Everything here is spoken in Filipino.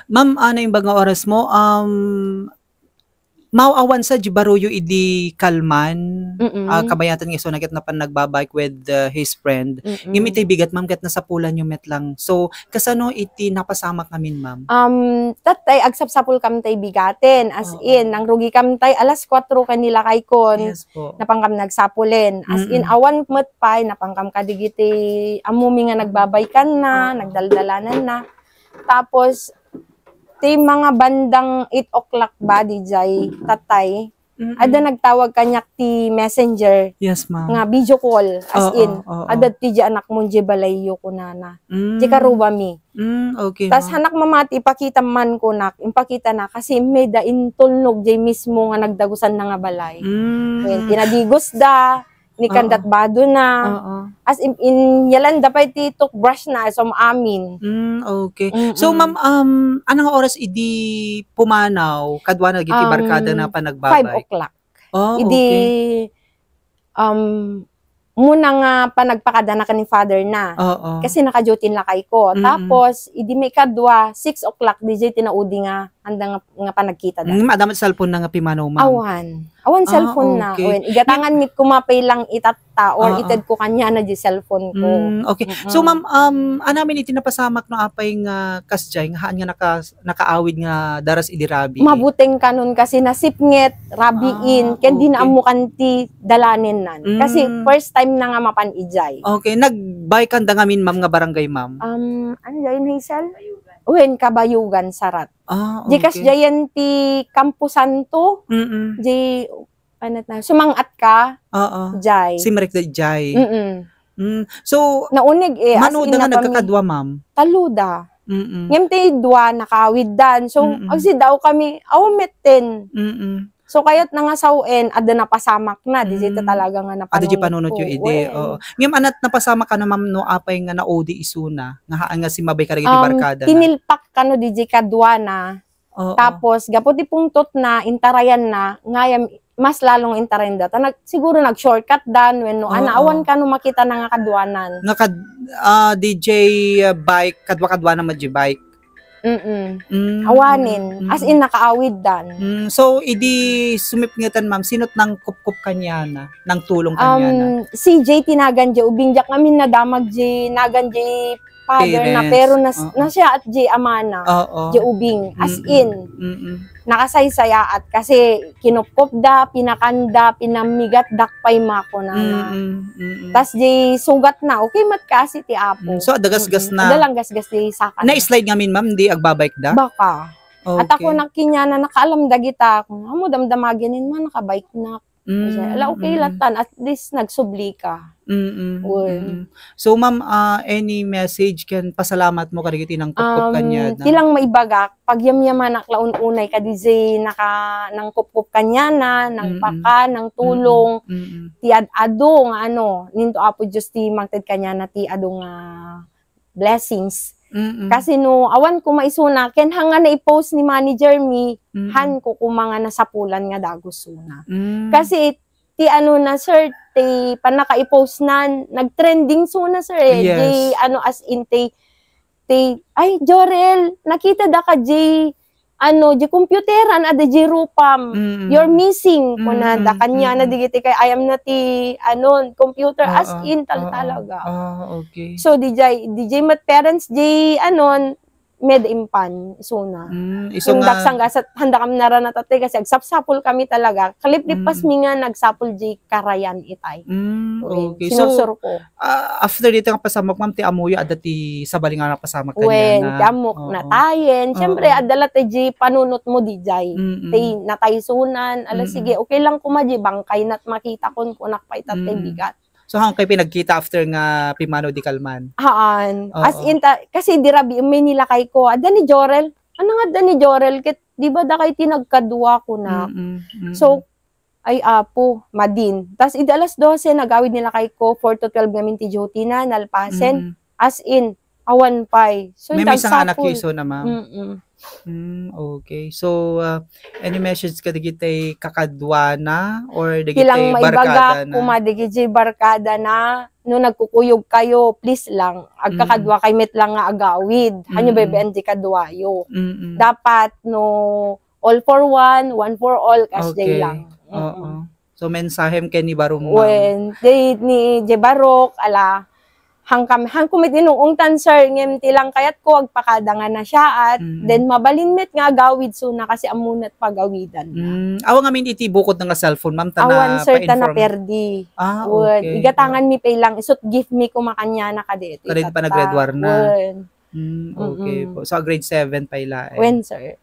Ma'am, ano yung baga oras mo? Mauawan sa Jibaruyo idi kalman. Kabayatan nga so nakit na pan nagbabike with his friend. Yung iti bigat ma'am kat nasa pulan yung met lang. So kasano iti napasama kamin ma'am? Tatay agsapsapul kam tay bigaten as in nang rugi kam tay alas 4 kanila kay kon. Yes po. Napangkam nagsapulin. As in awan met pay napangkam kadigiti amumi nga nagbabaikan na, nagdaldalanan na. Tapos ti mga bandang 8 o'clock ba dijay tatay ada nagtawag kanyak ti messenger. Yes ma'am. Nga video call as in ada ti di anak mo di balayo ko nana di karuba mi. Okay. Tas hanak mamati ipakita man ko nak impakita na kasi may da intulnog di mismo nga nagdagusan na nga balay. Tinadigos da ni kandat bado na. As in yalan dapat ti toothbrush na som amin. Okay. So ma'am, anong oras idi pumanaw kadwa na giti barkada na pa nagbabay? 5 o'clock. Idi muna nga pa nagpakada na ni father na. Kasi naka-duty lakay ko. Tapos, idi may kadwa, 6 o'clock, DJ tinaudi nga, handa nga pa nagkita da. Madamat cellphone na nga pimanaw, ma'am? Awan cellphone na. Igatangan mit kumapay lang itata or ited ko kanya na di cellphone ko. Okay. So, ma'am, anamin iti napasamak no apay nga kasjay, nga haan nga nakaawid nga daras idi rabi. Mabuteng kanon kasi nasipnget, rabiin, kaya di na amukan ti dalanin nan. Kasi first time na nga mapan ijay. Okay. Nagbaykan da ngamin, ma'am, nga barangay, ma'am? Ano yun, Hazel? Uwen, Kabayugan, Sarat. Okay. Di kas jayan ti Campo Santo. Di, ano na, sumangat ka. Jay. Simrek da jay. So, naunig mano da nga nagkakadwa, ma'am? Taluda. Ngem ti dua nakawid dan. So, agsi daw kami, awameten. So, kaya't nangasawen, ada napasamak na. Di dito talaga nga napanunod ko. Ada di panunod yung ide. Ngem anat napasamak ka na, ma'am, no, apay nga naodi isuna. Nga haan nga si mabay karigi di barkada na. Tinilpak ka no, di kadwa na. Tapos, gaputi pungtot na, intarayan na, ngayam, mas lalong intarayan data. Siguro nag-shortcut dan, when no, anaawan ka no makita na nga kadwanan. Nga DJ bike, kadwa-kadwa na ma-bike. Awanin. As in, nakaawid dan. So, idi sumipngitan, ma'am, sinot nang kup-kup kanya na, nang tulong kanya na? Si Jay tinagan Jay, ubinjak namin na damag Jay, nagan Jay father na, pero na siya at Jay amana, Jay ubing. As in, nakasaysaya at kasi kinupkup da, pinakanda, pinamigat, dakpay mako na. Tas Jay sugat na, okay mat kasi ti apo. So, adagas-gas na? Adalang gas-gas di saka na. Na-slide ngamin, ma'am, di agbabike da? Baka. At ako nakinya na nakaalam dagita ako, amo damdamaginin man, nakabike na. Ala, okay latan, at least nagsubli ka. So, ma'am, any message can pasalamat mo karigiti ng kup-kup kanya? Tilang maibagak, pag yamyaman laun-unay ka di nang kup-kup kanya na, ng paka, ng tulong, ti ado nga ano, ninto apo just ti magtad kanya na ti ado nga blessings. Kasi no, awan ko maisuna, ken hanga na i-post ni manager mi, han ko kumanga nasapulan nga dagusuna. Kasi ti ano na sir, ti panaka i-post na, nag-trending suna sir di ano as in ti ay Jorel, nakita da ka di computeran ada di rupam. You're missing kuna da kanya na digiti kay ayam na ti computer as in talaga. Okay. So DJ mat parents di med impan suna. Yung daksangga sa handa kami naranatate kasi agsapsapol kami talaga. Kaliplipas mi nga nagsapol di karayan itay. Okay. Sinusur ko. After dito nga pasamak, ma'am, ti amuyo ada ti sabali nga pasamak kanya Wen, na. ti amok na tayen. Siyempre, adala ti di panunot mo di jay. Ti nataysunan. Ala sige, okay lang kumadji bangkay nat makita kon kunak pa itat bigat. So, hang kayo pinagkita after nga Pimano di Kalman? Haan. As in, kasi dirabi, may nilakay ko, ada ni Jorel. Ano nga da ni Jorel? Di ba da kayo tinagkadwa ko na? So, ay apo, madin. Tapos, idalas 12, nagawid nila kay ko, 4 to 12 namin ti duty na, nalpasen. As in, awan pay. So, may isang anak yung so na, ma'am? Okay. So, any message ka digitay kakadwa na or digitay barkada na? Kilang maibaga kumadigitay barkada na no nagkukuyog kayo, please lang, agkakadwa kay met lang nga agawid. Hanyo beben di kadwayo. Dapat no all for one for all kas day lang. Oo. So mensahem kay ni Barong ma'am. When day ni Jebarok ala hang kumit inuong tanser ngem tilang kayat ko agpakadangan na siya at then mabalin met nga agawid so na kasi amunat pagawidan na. Awa nga min iti bukod nga cellphone ma'am ta na awan sir ta na perdi. Okay. Igatangan mi pay lang isot gift mi ko makanya na kadito. Kadito pa nag-grade war na. Okay po. So grade 7 pa ila. When sir.